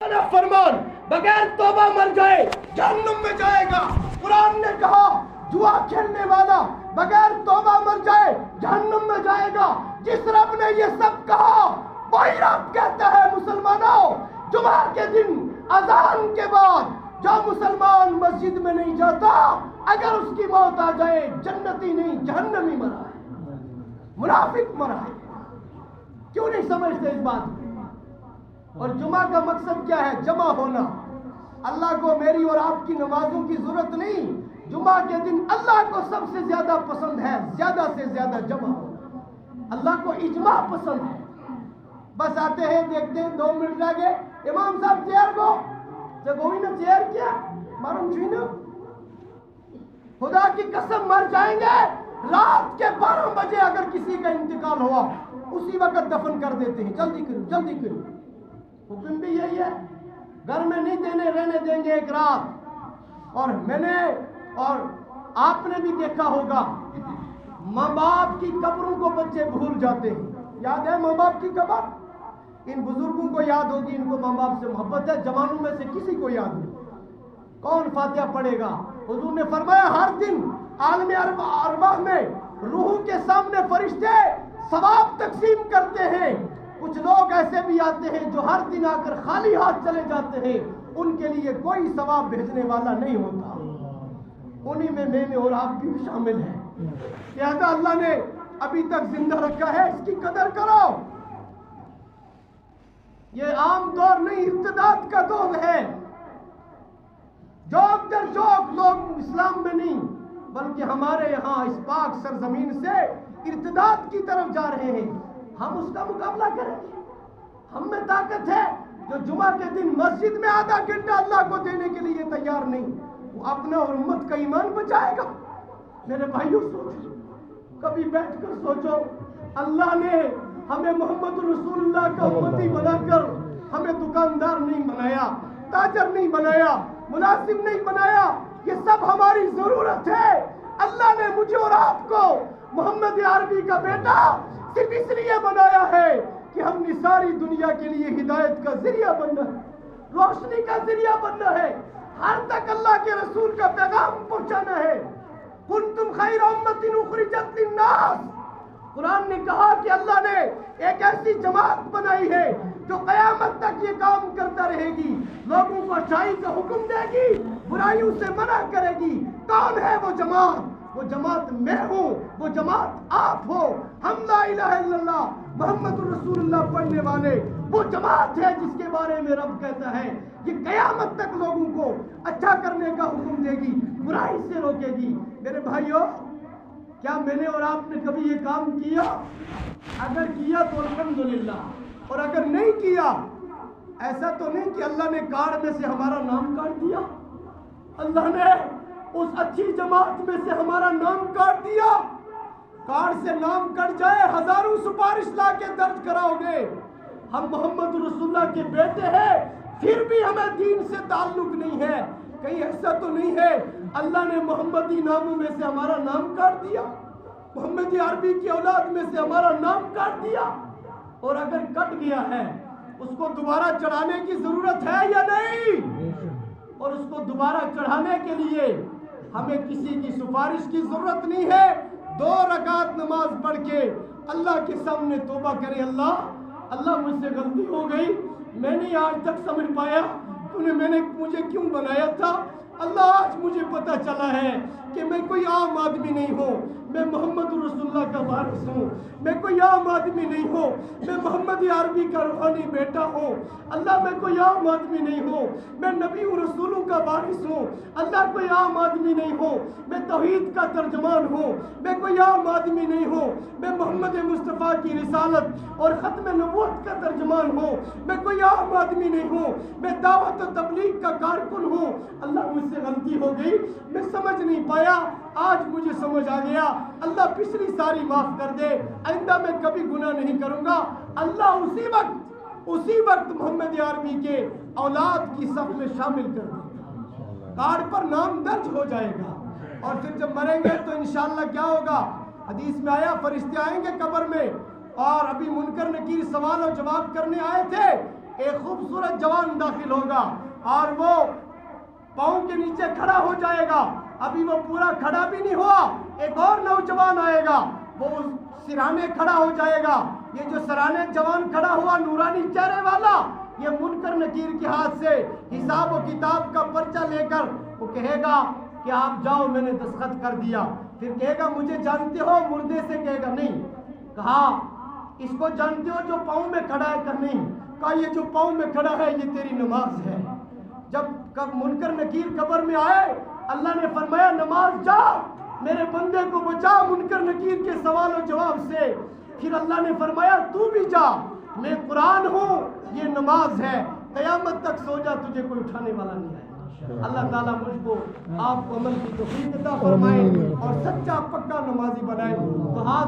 ظالمانہ فرمان بغیر توبہ مر جائے جہنم میں جائے گا۔ قرآن نے کہا جوا کھیلنے والا بغیر توبہ مر جائے جہنم میں جائے گا۔ جس رب نے یہ سب کہا وہی رب کہتا ہے مسلمانوں جمعہ کے دن اذان کے بعد جو مسلمان مسجد میں نہیں جاتا اگر اس کی موت آ جائے جنتی نہیں جہنمی مرا ہے، منافق مرا ہے۔ کیوں نہیں سمجھتے اس بات کو؟ اور جمعہ کا مقصد کیا ہے؟ جمع ہونا۔ اللہ کو میری اور آپ کی نمازوں کی ضرورت نہیں، جمعہ کے دن اللہ کو سب سے زیادہ پسند ہے زیادہ سے زیادہ جمع ہونا۔ اللہ کو اجماع پسند ہے۔ بس آتے ہیں دیکھتے ہیں 2 منٹ رہ گئے، امام صاحب چیئر کو جگوئی نے چیئر کیا مارم چھوئی خدا کی قسم مر جائیں گے۔ رات کے 12 بجے اگر کسی کا انتقال ہوا اسی وقت دفن کر دیتے ہیں، جلدی کرو جلدی کرو۔ حکم بھی یہی ہے، گھر میں نہیں رہنے دیں گے ایک رات۔ اور میں نے اور آپ نے بھی دیکھا ہوگا ماں باپ کی قبروں کو بچے بھول جاتے ہیں۔ یاد ہے ماں باپ کی قبر؟ ان بزرگوں کو یاد ہوگی، ان کو ماں باپ سے محبت ہے، جوانوں میں سے کسی کو یاد نہیں۔ کون فاتحہ پڑھے گا؟ حضور نے فرمایا ہر دن عالم ارواح میں روح کے سامنے فرشتے ثواب تقسیم کرتے ہیں۔ کچھ لوگ ایسے بھی آتے ہیں جو ہر دن آ کر خالی ہاتھ چلے جاتے ہیں، ان کے لیے کوئی ثواب بھیجنے والا نہیں ہوتا۔ انہی میں میں اور آپ بھی شامل ہیں۔ لہذا اللہ نے ابھی تک زندہ رکھا ہے، اس کی قدر کرو۔ یہ عام دور نہیں، ارتداد کا دور ہے۔ جوک در جوک لوگ اسلام میں نہیں بلکہ ہمارے یہاں اس پاک سرزمین سے ارتداد کی طرف جا رہے ہیں۔ ہم اس کا مقابلہ کریں گے؟ ہم میں طاقت ہے؟ جو جمعہ کے دن مسجد میں آدھا گھنٹہ اللہ کو دینے کے لیے تیار نہیں، وہ اپنا اور امت کا ایمان بچائے گا؟ میرے بھائیوں سوچو، کبھی بیٹھ کر سوچو، اللہ نے ہمیں محمد رسول اللہ کا امتی بنا کر ہمیں دکاندار نہیں بنایا، تاجر نہیں بنایا، ملازم نہیں بنایا۔ یہ سب ہماری ضرورت ہے۔ اللہ نے مجھے اور آپ کو محمد عربی کا بیٹا صرف اس لیے بنایا ہے کہ ہم نے ساری دنیا کے لیے ہدایت کا ذریعہ بننا ہے، روشنی کا ذریعہ بننا ہے، ہر تک اللہ کے رسول کا پیغام پہنچانا ہے۔ کنتم خیر امۃ اخرجت للناس۔ قرآن نے کہا کہ اللہ نے ایک ایسی جماعت بنائی ہے جو قیامت تک یہ کام کرتا رہے گی، لوگوں کو اچھائی کا حکم دے گی، برائیوں سے منع کرے گی۔ کون ہے وہ جماعت؟ وہ جماعت میں ہوں، وہ جماعت آپ ہو۔ ہم لا الہ الا اللہ محمد رسول اللہ پڑھنے والے وہ جماعت ہے جس کے بارے میں رب کہتا ہے یہ قیامت تک لوگوں کو اچھا کرنے کا حکم دے گی، برائی سے روکے گی۔ میرے بھائیوں، کیا میں نے اور آپ نے کبھی یہ کام کیا؟ اگر کیا تو الحمدللہ، اور اگر نہیں کیا ایسا تو نہیں کہ اللہ نے کارڈ میں سے ہمارا نام کاٹ دیا۔ اللہ نے اس اچھی جماعت میں سے ہمارا نام کاٹ دیا۔ کارڈ سے نام کٹ جائے ہزاروں سفارش لا کے درج کراؤ گے، ہم محمد رسول اللہ کے بیٹے ہیں پھر بھی ہمیں دین سے تعلق نہیں ہے۔ کہیں ایسا تو نہیں ہے اللہ نے محمدی ناموں میں سے ہمارا نام کاٹ دیا، محمدی عربی کی اولاد میں سے ہمارا نام کاٹ دیا؟ اور اگر کٹ گیا ہے اس کو دوبارہ چڑھانے کی ضرورت ہے یا نہیں؟ اور اس کو دوبارہ چڑھانے کے لیے ہمیں کسی کی سفارش کی ضرورت نہیں ہے۔ 2 رکعت نماز پڑھ کے اللہ کے سامنے توبہ کرے، اللہ مجھ سے غلطی ہو گئی، میں نہیں آج تک سمجھ پایا میں نے مجھے کیوں بنایا تھا۔ اللہ آج مجھے پتہ چلا ہے کہ میں کوئی عام آدمی نہیں ہوں، میں محمد رسول اللہ کا وارث ہوں، میں کوئی عام آدمی نہیں ہوں، میں محمد عربی کا روحانی بیٹا ہوں۔ اللہ میں کوئی عام آدمی نہیں ہوں، میں نبی و رسولوں کا وارث ہوں۔ اللہ کوئی عام آدمی نہیں ہوں، میں توحید کا ترجمان ہوں، میں کوئی عام آدمی نہیں ہوں، میں محمد مصطفیٰ کی رسالت اور ختم نبوت کا ترجمان ہوں، میں کوئی عام آدمی نہیں ہوں، میں دعوت و تبلیغ کا کارکن ہوں۔ اللہ مجھ سے غلطی ہو گئی، میں سمجھ نہیں پایا، آج مجھے سمجھ آ گیا، اللہ پچھلی ساری معاف کر دے، آئندہ میں کبھی گناہ نہیں کروں گا۔ اللہ اسی وقت محمد عربی کے اولاد کی صف میں شامل کر دے گا، کارڈ پر نام درج ہو جائے گا، اور پھر جب مریں گے تو انشاءاللہ کیا ہوگا؟ حدیث میں آیا فرشتے آئیں گے قبر میں، اور ابھی منکر نکیر سوال و جواب کرنے آئے تھے ایک خوبصورت جوان داخل ہوگا اور وہ پاؤں کے نیچے کھڑا ہو جائے گا. ابھی وہ پورا کھڑا بھی نہیں ہوا, ایک اور نوجوان آئے گا, وہ سرانے کھڑا ہو جائے گا. یہ جو سرانے جوان کھڑا ہوا نورانی چہرے والا, یہ منکر نکیر کے ہاتھ سے حساب و کتاب کا پرچہ لے کر وہ کہے گا کہ آپ جاؤ, میں نے دستخط کر دیا. پھر کہے گا مجھے جانتے ہو؟ مردے سے کہے گا نہیں. کہا اس کو جانتے ہو جو پاؤں میں کھڑا ہے؟ کہ نہیں. کہا یہ جو پاؤں میں کھڑا ہے یہ تیری نماز ہے. جب منکر نکیر قبر میں آئے, اللہ نے فرمایا نماز جا, میرے بندے کو بچا منکر نکیر کے سوال و جواب سے. پھر اللہ نے فرمایا تو بھی جا, میں قرآن ہوں, یہ نماز ہے, قیامت تک سو جا, تجھے کوئی اٹھانے والا نہیں ہے. اللہ تعالیٰ مجھ کو آپ کو عمل کی توفیق عطا فرمائے اور سچا پکا نمازی بنائے. تو ہاتھ